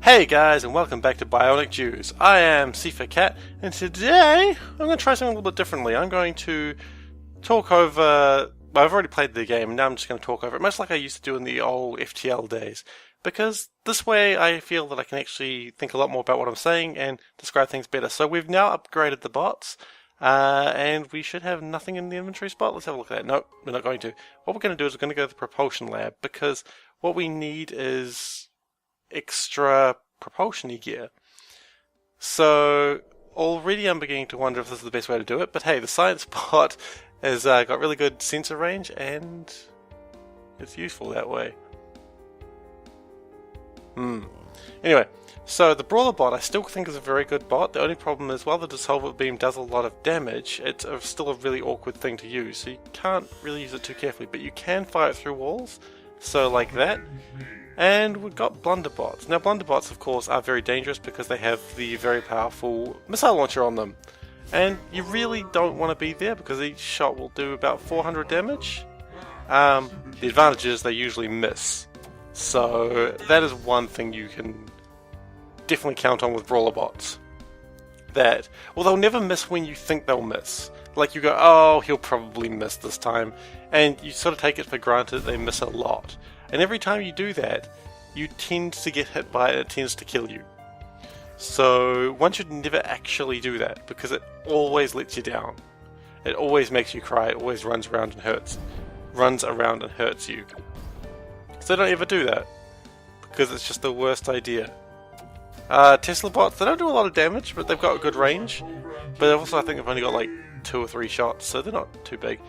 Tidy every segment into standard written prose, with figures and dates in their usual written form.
Hey guys, and welcome back to Bionic Jews. I am SeiferKatt, and today I'm going to try something a little bit differently. I'm going to talk over... Well, I've already played the game, and now I'm just going to talk over it, much like I used to do in the old FTL days. Because this way I feel that I can actually think a lot more about what I'm saying and describe things better. So we've now upgraded the bots, and we should have nothing in the inventory spot. Let's have a look at that. Nope, we're not going to. What we're going to do is we're going to go to the propulsion lab, because what we need is extra propulsion-y gear. So already I'm beginning to wonder if this is the best way to do it, but hey, the science bot has got really good sensor range and it's useful that way. Anyway, so the brawler bot I still think is a very good bot. The only problem is while the dissolver beam does a lot of damage, it's still a really awkward thing to use, so you can't really use it too carefully, but you can fire it through walls, so like that. And we've got blunderbots. Now blunderbots of course are very dangerous because they have the very powerful missile launcher on them. And you really don't want to be there because each shot will do about 400 damage. The advantage is they usually miss. So that is one thing you can definitely count on with brawler bots. That, well, they'll never miss when you think they'll miss. Like you go, oh, he'll probably miss this time. And you sort of take it for granted that they miss a lot. And every time you do that, you tend to get hit by it, it tends to kill you. So one should never actually do that, because it always lets you down. It always makes you cry, it always runs around and hurts you. So don't ever do that, because it's just the worst idea. Tesla bots, they don't do a lot of damage, but they've got a good range. But also I think they've only got like 2 or 3 shots, so they're not too big.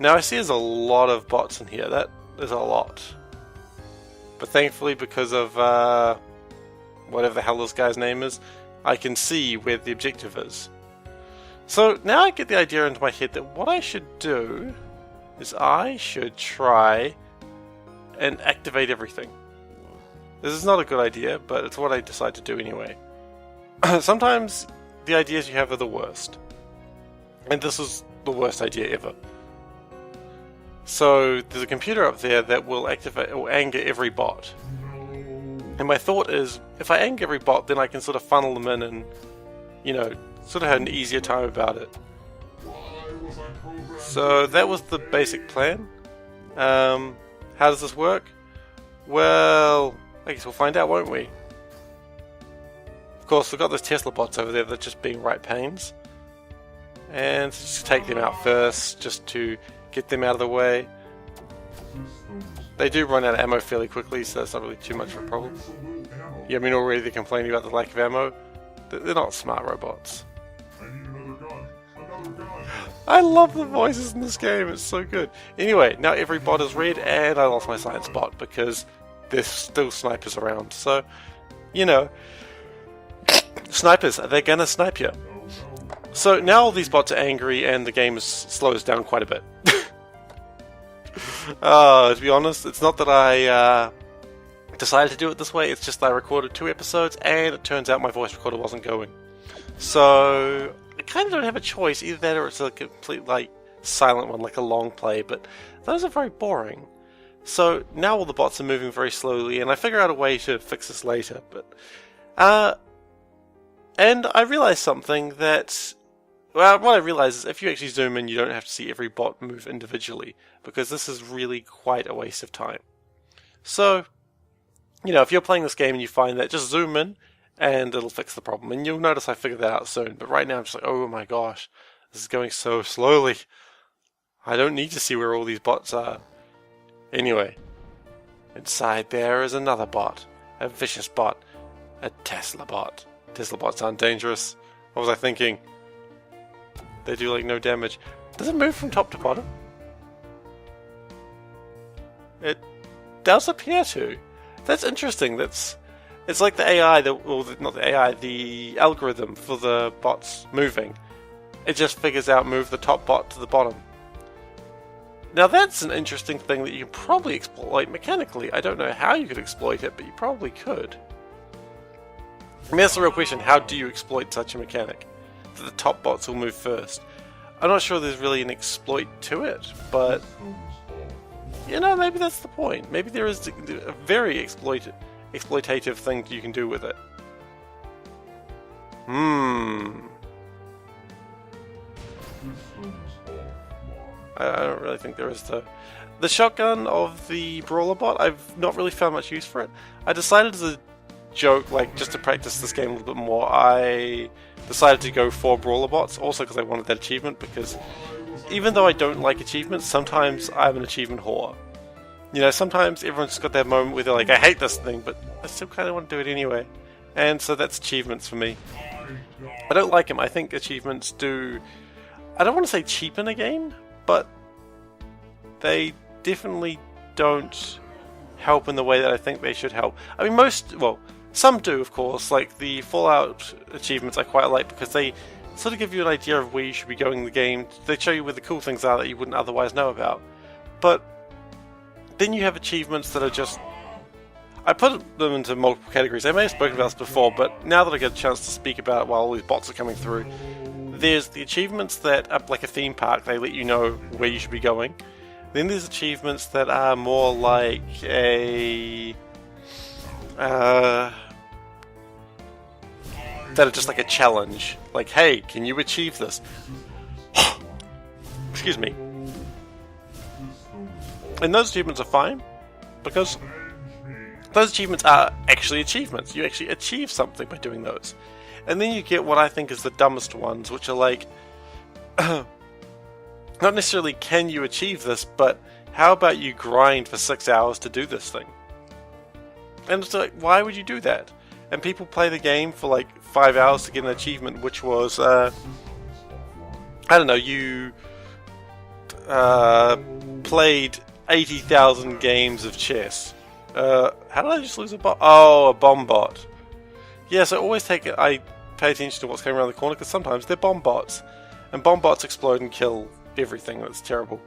Now I see there's a lot of bots in here, that is a lot. But thankfully, because of whatever the hell this guy's name is, I can see where the objective is. So now I get the idea into my head that what I should do is I should try and activate everything. This is not a good idea, but it's what I decide to do anyway. Sometimes the ideas you have are the worst. And this is the worst idea ever. So there's a computer up there that will activate or anger every bot. And my thought is, if I anger every bot, then I can sort of funnel them in and, you know, sort of have an easier time about it. So that was the basic plan. How does this work? Well, I guess we'll find out, won't we? Of course, we've got those Tesla bots over there that are just being right pains. And just take them out first, just to get them out of the way. They do run out of ammo fairly quickly, so that's not really too much of a problem. Yeah, I mean already they're complaining about the lack of ammo. They're not smart robots. I love the voices in this game, it's so good. Anyway, now every bot is red, and I lost my science bot because there's still snipers around. So, you know, snipers, they're gonna snipe you. So now all these bots are angry and the game slows down quite a bit. To be honest, it's not that I decided to do it this way, it's just that I recorded 2 episodes and it turns out my voice recorder wasn't going. So I kind of don't have a choice, either that or it's a complete like silent one, like a long play, but those are very boring. So now all the bots are moving very slowly and I figure out a way to fix this later, but and I realized something that, well, what I realized is if you actually zoom in, you don't have to see every bot move individually, because this is really quite a waste of time. So, you know, if you're playing this game and you find that, just zoom in and it'll fix the problem. And you'll notice I figured that out soon, but right now I'm just like, oh my gosh, this is going so slowly. I don't need to see where all these bots are. Anyway, inside there is another bot, a vicious bot, a Tesla bot. Tesla bots aren't dangerous. What was I thinking? They do like no damage. Does it move from top to bottom? It does appear to. That's interesting. It's like the AI, not the AI, the algorithm for the bots moving. It just figures out move the top bot to the bottom. Now that's an interesting thing that you can probably exploit mechanically. I don't know how you could exploit it, but you probably could. I mean, that's the real question. How do you exploit such a mechanic? That the top bots will move first. I'm not sure there's really an exploit to it, but you know, maybe that's the point. Maybe there is a very exploitative thing you can do with it. I don't really think there is though. The shotgun of the Brawler bot, I've not really found much use for it. I decided as a joke, like just to practice this game a little bit more, I decided to go for Brawler bots, also because I wanted that achievement, because even though I don't like achievements, sometimes I'm an achievement whore. You know, sometimes everyone's got that moment where they're like, I hate this thing, but I still kind of want to do it anyway. And so that's achievements for me. I don't like them. I think achievements do... I don't want to say cheapen a game, but they definitely don't help in the way that I think they should help. I mean, some do, of course. Like the Fallout achievements I quite like because they sort of give you an idea of where you should be going in the game. They show you where the cool things are that you wouldn't otherwise know about. But then you have achievements that are just... I put them into multiple categories. I may have spoken about this before, but now that I get a chance to speak about it while all these bots are coming through, there's the achievements that are like a theme park. They let you know where you should be going. Then there's achievements that are more like a... that are just like a challenge. Like, hey, can you achieve this? Excuse me. And those achievements are fine, because those achievements are actually achievements. You actually achieve something by doing those. And then you get what I think is the dumbest ones, which are like... not necessarily can you achieve this, but how about you grind for 6 hours to do this thing? And it's like, why would you do that? And people play the game for like 5 hours to get an achievement, which was, I don't know, you played 80,000 games of chess. How did I just lose a bot? Oh, a bomb bot. Yeah, so always I pay attention to what's coming around the corner, because sometimes they're bomb bots. And bomb bots explode and kill everything. That's terrible.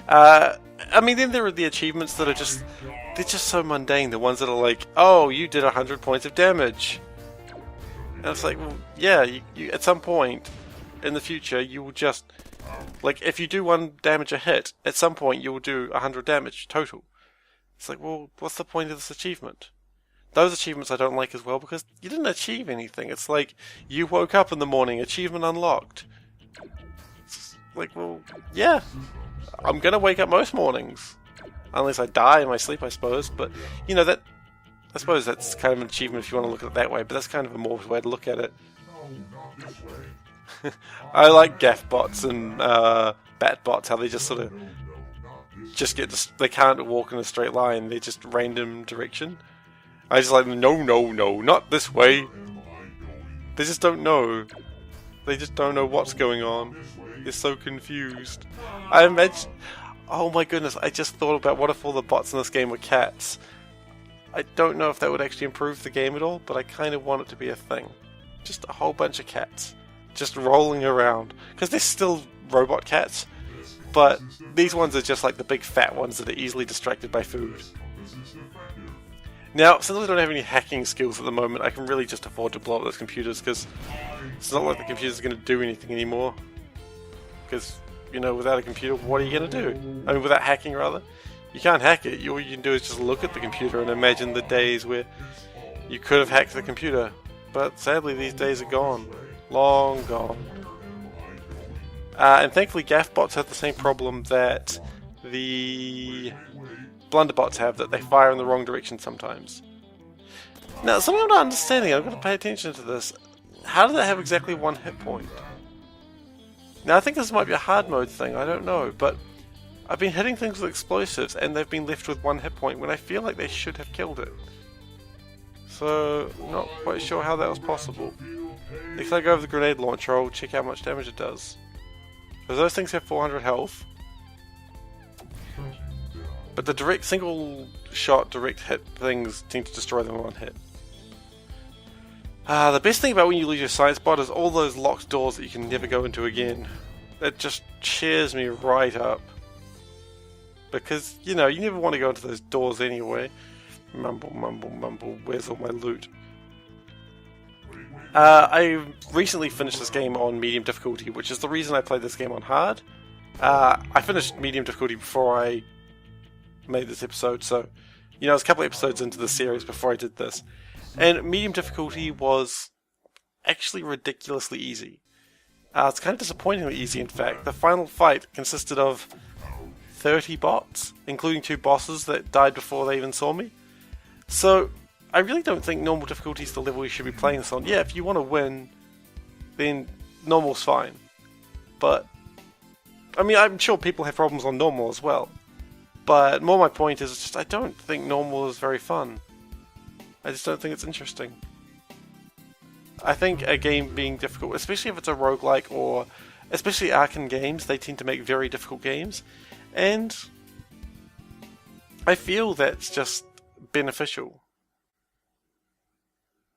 I mean, then there are the achievements that are just... they're just so mundane. The ones that are like, oh, you did 100 points of damage. And it's like, well, yeah, you at some point in the future, you will just... like, if you do 1 damage a hit, at some point you will do 100 damage total. It's like, well, what's the point of this achievement? Those achievements I don't like as well, because you didn't achieve anything. It's like, you woke up in the morning, achievement unlocked. It's like, well, yeah, I'm gonna wake up most mornings. Unless I die in my sleep, I suppose. But, you know, that... I suppose that's kind of an achievement if you want to look at it that way, but that's kind of a morbid way to look at it. I like gaff bots and bat bots, how they just sort of... just get... they can't walk in a straight line, they're just random direction. I just like, no, not this way. They just don't know. They just don't know what's going on. They're so confused. I imagine... oh my goodness, I just thought about what if all the bots in this game were cats. I don't know if that would actually improve the game at all, but I kind of want it to be a thing. Just a whole bunch of cats. Just rolling around. Because they're still robot cats, but these ones are just like the big fat ones that are easily distracted by food. Now, since I don't have any hacking skills at the moment, I can really just afford to blow up those computers, because it's not like the computers are going to do anything anymore. Because, you know, without a computer, what are you going to do? I mean, without hacking, rather. You can't hack it. All you can do is just look at the computer and imagine the days where you could have hacked the computer. But sadly, these days are gone. Long gone. And thankfully, gaff bots have the same problem that the blunderbots have, that they fire in the wrong direction sometimes. Now, something I'm not understanding, I've got to pay attention to this. How do they have exactly 1 hit point? Now, I think this might be a hard mode thing, I don't know, but I've been hitting things with explosives and they've been left with 1 hit point when I feel like they should have killed it. So, not quite sure how that was possible. Next time I go over the grenade launcher, I'll check how much damage it does. Because those things have 400 health. But the single shot direct hit things seem to destroy them in 1 hit. The best thing about when you lose your science bot is all those locked doors that you can never go into again. That just cheers me right up. Because, you know, you never want to go into those doors anyway. Mumble, mumble, mumble, where's all my loot? I recently finished this game on medium difficulty, which is the reason I played this game on hard. I finished medium difficulty before I made this episode, so You know, I was a couple episodes into the series before I did this, and medium difficulty was actually ridiculously easy. It's kind of disappointingly easy, in fact. The final fight consisted of 30 bots, including 2 bosses that died before they even saw me. So, I really don't think normal difficulty is the level you should be playing this on. Yeah, if you want to win, then normal's fine. But, I mean, I'm sure people have problems on normal as well. But more my point is, just I don't think normal is very fun. I just don't think it's interesting. I think a game being difficult, especially if it's a roguelike or especially Arkham games, they tend to make very difficult games. And I feel that's just beneficial.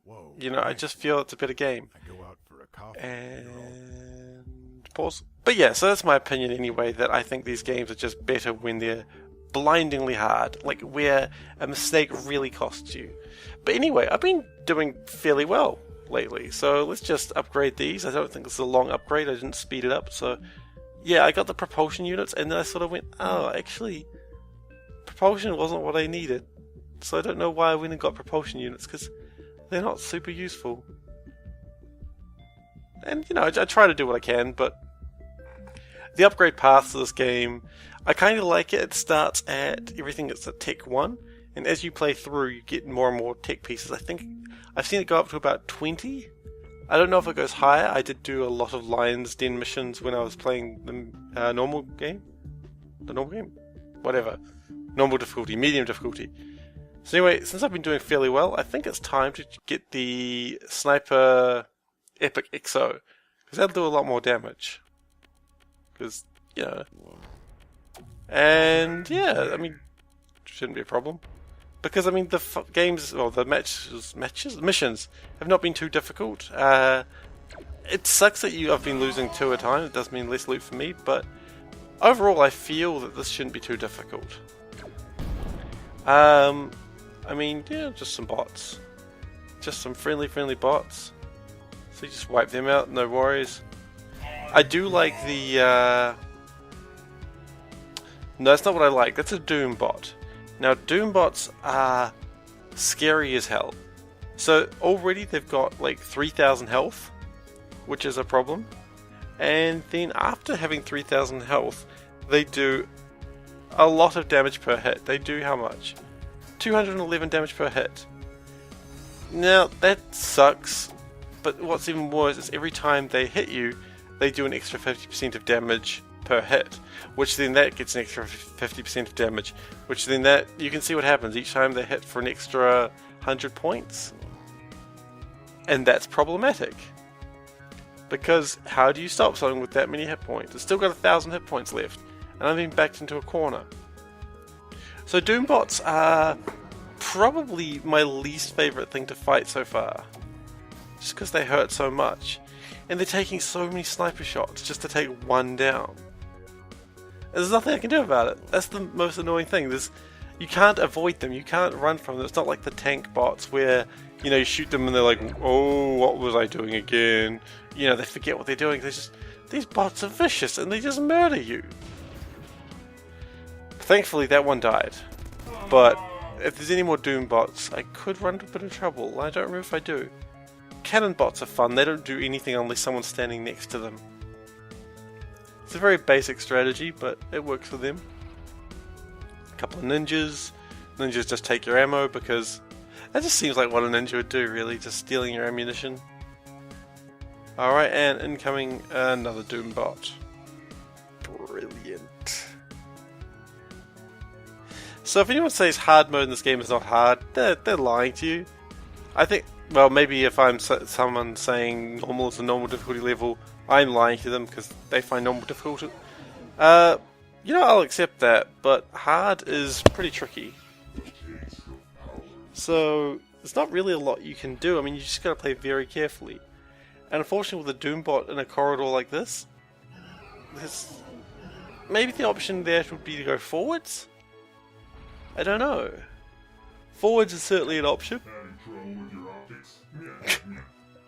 Whoa, you know, I just feel it's a better game. I go out for a coffee. And pause. But yeah, so that's my opinion anyway, that I think these games are just better when they're blindingly hard, like where a mistake really costs you. But anyway, I've been doing fairly well lately, so let's just upgrade these. I don't think this is a long upgrade, I didn't speed it up, so yeah, I got the propulsion units, and then I sort of went, oh, actually, propulsion wasn't what I needed, so I don't know why I went and got propulsion units, because they're not super useful. And, you know, I try to do what I can, but the upgrade paths of this game, I kind of like it. It starts at everything that's at Tech 1, and as you play through, you get more and more tech pieces. I think I've seen it go up to about 20. I don't know if it goes higher. I did do a lot of Lion's Den missions when I was playing the normal game. The normal game? Whatever. Normal difficulty, medium difficulty. So anyway, since I've been doing fairly well, I think it's time to get the Sniper Epic XO, because that'll do a lot more damage. Because, you know. And yeah, I mean, shouldn't be a problem. Because, I mean, the games, or the missions have not been too difficult. It sucks that I've been losing 2 at a time. It does mean less loot for me, but overall I feel that this shouldn't be too difficult. I mean, yeah, just some bots. Just some friendly bots. So you just wipe them out, no worries. I do like the, no, that's not what I like. That's a Doom bot. Now, Doom bots are scary as hell. So, already they've got like 3,000 health, which is a problem. And then after having 3,000 health, they do a lot of damage per hit. They do how much? 211 damage per hit. Now, that sucks. But what's even worse is every time they hit you, they do an extra 50% of damage per hit, which then that gets an extra 50% of damage, which then that, you can see what happens each time they hit for an extra 100 points. And that's problematic. Because how do you stop something with that many hit points? It's still got 1,000 hit points left, and I've been backed into a corner. So Doom bots are probably my least favourite thing to fight so far. Just because they hurt so much. And they're taking so many sniper shots just to take one down. There's nothing I can do about it. That's the most annoying thing. You can't avoid them. You can't run from them. It's not like the tank bots where, you know, you shoot them and they're like, oh, what was I doing again? You know, they forget what they're doing. These bots are vicious and they just murder you. Thankfully, that one died. But if there's any more Doom bots, I could run into a bit of trouble. I don't remember if I do. Cannon bots are fun. They don't do anything unless someone's standing next to them. It's a very basic strategy, but it works for them. A couple of ninjas. Ninjas just take your ammo because that just seems like what a ninja would do, really, just stealing your ammunition. Alright, and incoming another Doom bot. Brilliant. So if anyone says hard mode in this game is not hard, they're lying to you. I think, well, maybe if I'm someone saying normal is a normal difficulty level, I'm lying to them because they find normal difficult. You know, I'll accept that, but hard is pretty tricky. So, there's not really a lot you can do. I mean, you just gotta play very carefully. And unfortunately with a Doom bot in a corridor like this, maybe the option there would be to go forwards? I don't know. Forwards is certainly an option.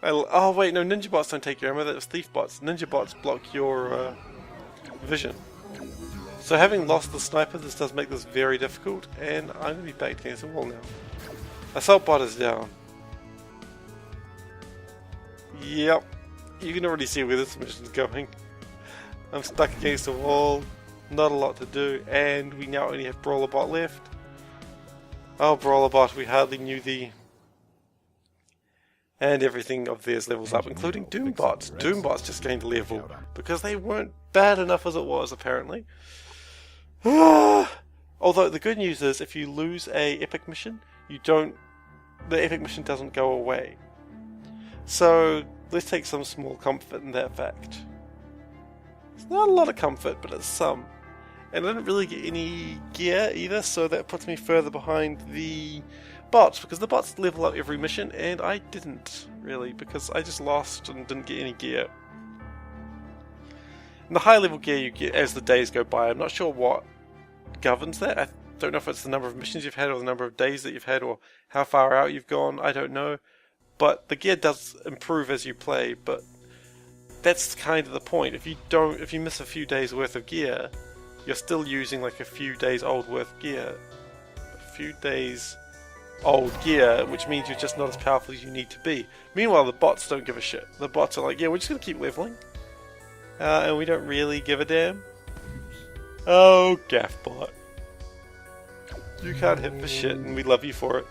Oh wait, no, ninja bots don't take your ammo, that was thief bots. Ninja bots block your vision. So having lost the sniper, this does make this very difficult, and I'm going to be backed against the wall now. Assault bot is down. Yep, you can already see where this mission is going. I'm stuck against the wall, not a lot to do, and we now only have Brawler Bot left. Oh, Brawler Bot, we hardly knew thee. And everything of theirs levels up, including Doombots. Doombots just gained a level, because they weren't bad enough as it was, apparently. Although the good news is, if you lose a epic mission, the epic mission doesn't go away. So let's take some small comfort in that fact. It's not a lot of comfort, but it's some. And I didn't really get any gear either, so that puts me further behind the bots, because the bots level up every mission, and I didn't really, because I just lost and didn't get any gear. And the high level gear you get as the days go by, I'm not sure what governs that. I don't know if it's the number of missions you've had, or the number of days that you've had, or how far out you've gone, I don't know. But the gear does improve as you play, but that's kind of the point. If you miss a few days worth of gear, you're still using like a few days old worth of gear. A few days old gear, which means you're just not as powerful as you need to be. Meanwhile, the bots don't give a shit. The bots are like, yeah, we're just going to keep leveling. And we don't really give a damn. Oh, Gaffbot. You can't hit for shit, and we love you for it.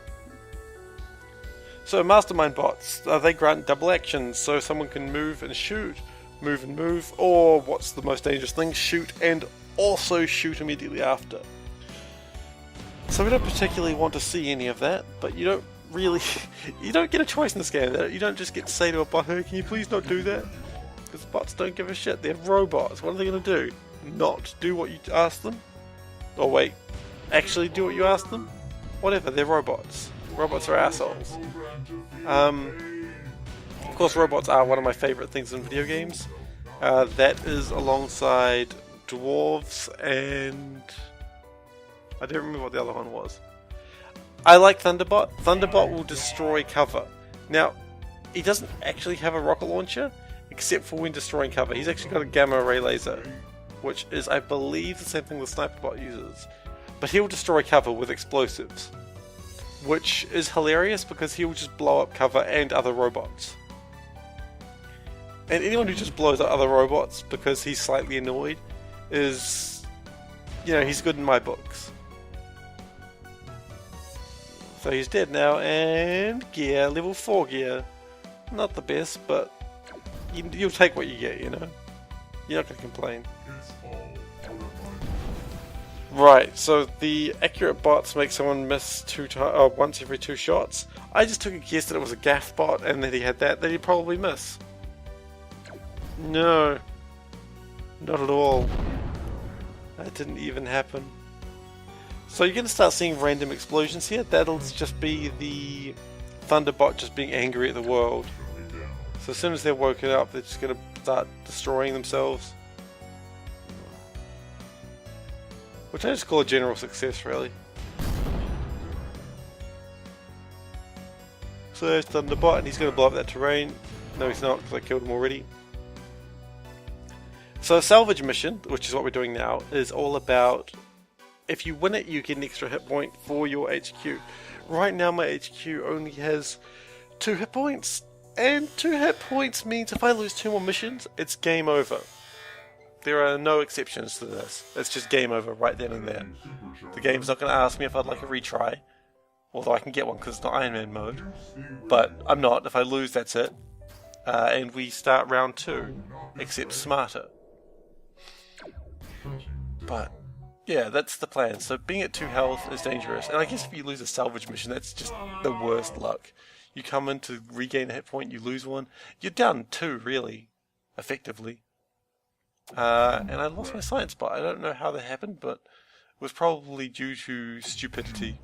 So Mastermind bots, they grant double actions, so someone can move and shoot, move and move, or what's the most dangerous thing, shoot and also shoot immediately after. So we don't particularly want to see any of that, but you don't really, you don't get a choice in this game. You don't just get to say to a bot, hey, can you please not do that? Because bots don't give a shit, they're robots, what are they going to do? Not do what you ask them? Or wait, actually do what you ask them? Whatever, they're robots. Robots are assholes. Of course, robots are one of my favourite things in video games. That is alongside dwarves and I don't remember what the other one was. I like Thunderbot. Thunderbot will destroy cover. Now, he doesn't actually have a rocket launcher, except for when destroying cover. He's actually got a gamma ray laser, which is, I believe, the same thing the SniperBot uses. But he'll destroy cover with explosives, which is hilarious because he'll just blow up cover and other robots. And anyone who just blows up other robots because he's slightly annoyed is, you know, he's good in my books. So he's dead now, and gear, level 4 gear. Not the best, but you'll take what you get, you know? You're not going to complain. Right, so the accurate bots make someone miss once every 2 shots. I just took a guess that it was a gaff bot and that he had that he'd probably miss. No, not at all. That didn't even happen. So you're going to start seeing random explosions here. That'll just be the Thunderbot just being angry at the world. So as soon as they're woken up, they're just going to start destroying themselves. Which I just call a general success, really. So there's Thunderbot, and he's going to blow up that terrain. No, he's not, because I killed him already. So a salvage mission, which is what we're doing now, is all about, if you win it, you get an extra hit point for your HQ. Right now my HQ only has 2 hit points, and 2 hit points means if I lose 2 more missions, it's game over. There are no exceptions to this. It's just game over right then and there. The game's not going to ask me if I'd like a retry, although I can get one because it's not Iron Man mode. But I'm not. If I lose, that's it. And we start round 2, except smarter. But yeah, that's the plan. So being at 2 health is dangerous. And I guess if you lose a salvage mission, that's just the worst luck. You come in to regain a hit point, you lose 1. You're down 2, really, effectively. And I lost my science bot. I don't know how that happened, but it was probably due to stupidity.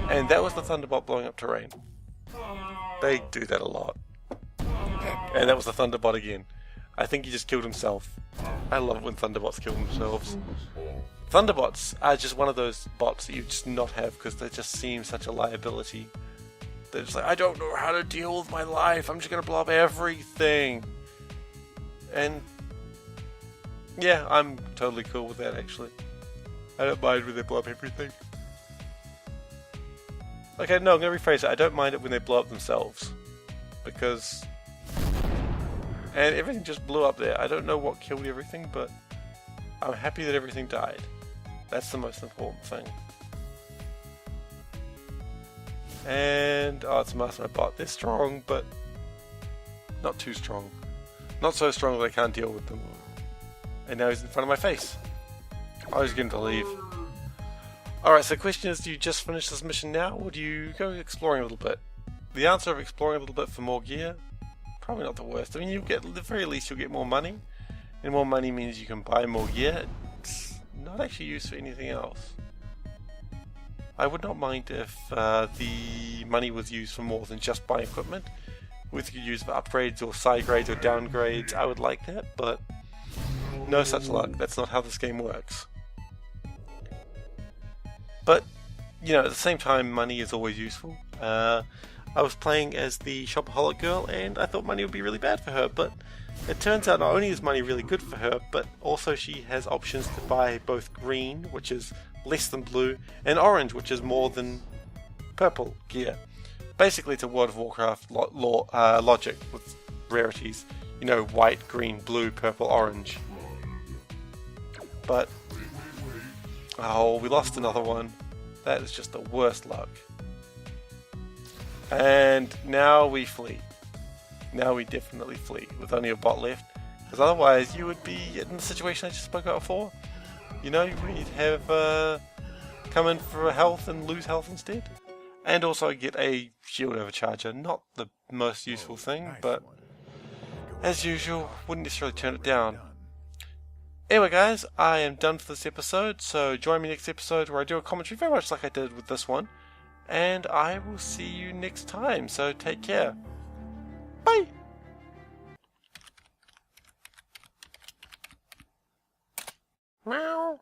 And that was the Thunderbot blowing up terrain. They do that a lot. And that was the Thunderbot again. I think he just killed himself. I love it when Thunderbots kill themselves. Thunderbots are just one of those bots that you just not have because they just seem such a liability. They're just like, I don't know how to deal with my life. I'm just going to blow up everything. And Yeah, I'm totally cool with that actually. I don't mind when they blow up everything. Okay, no, I'm going to rephrase it. I don't mind it when they blow up themselves. Because... And everything just blew up there. I don't know what killed everything, but I'm happy that everything died. That's the most important thing. And... Oh, it's a Master Bot. They're strong, but... not too strong. Not so strong that I can't deal with them. And now he's in front of my face. I was going to leave. Alright, so the question is, do you just finish this mission now, or do you go exploring a little bit? The answer of exploring a little bit for more gear, probably not the worst. I mean, you get, at the very least, you'll get more money. And more money means you can buy more gear. It's not actually used for anything else. I would not mind if the money was used for more than just buying equipment. We could use for upgrades or side grades or downgrades. I would like that, but no such luck. That's not how this game works. But, you know, at the same time, money is always useful. I was playing as the shopaholic girl, and I thought money would be really bad for her, but it turns out not only is money really good for her, but also she has options to buy both green, which is less than blue, and orange, which is more than purple gear. Basically, it's a World of Warcraft logic with rarities. You know, white, green, blue, purple, orange. But... oh, we lost another one. That is just the worst luck. And now we flee. Now we definitely flee, with only a bot left. Because otherwise you would be in the situation I just spoke about before. You know, you'd have come in for health and lose health instead. And also get a shield overcharger. Not the most useful thing, but as usual, wouldn't necessarily turn it down. Anyway guys, I am done for this episode, so join me next episode where I do a commentary very much like I did with this one. And I will see you next time, so take care. Bye! Meow.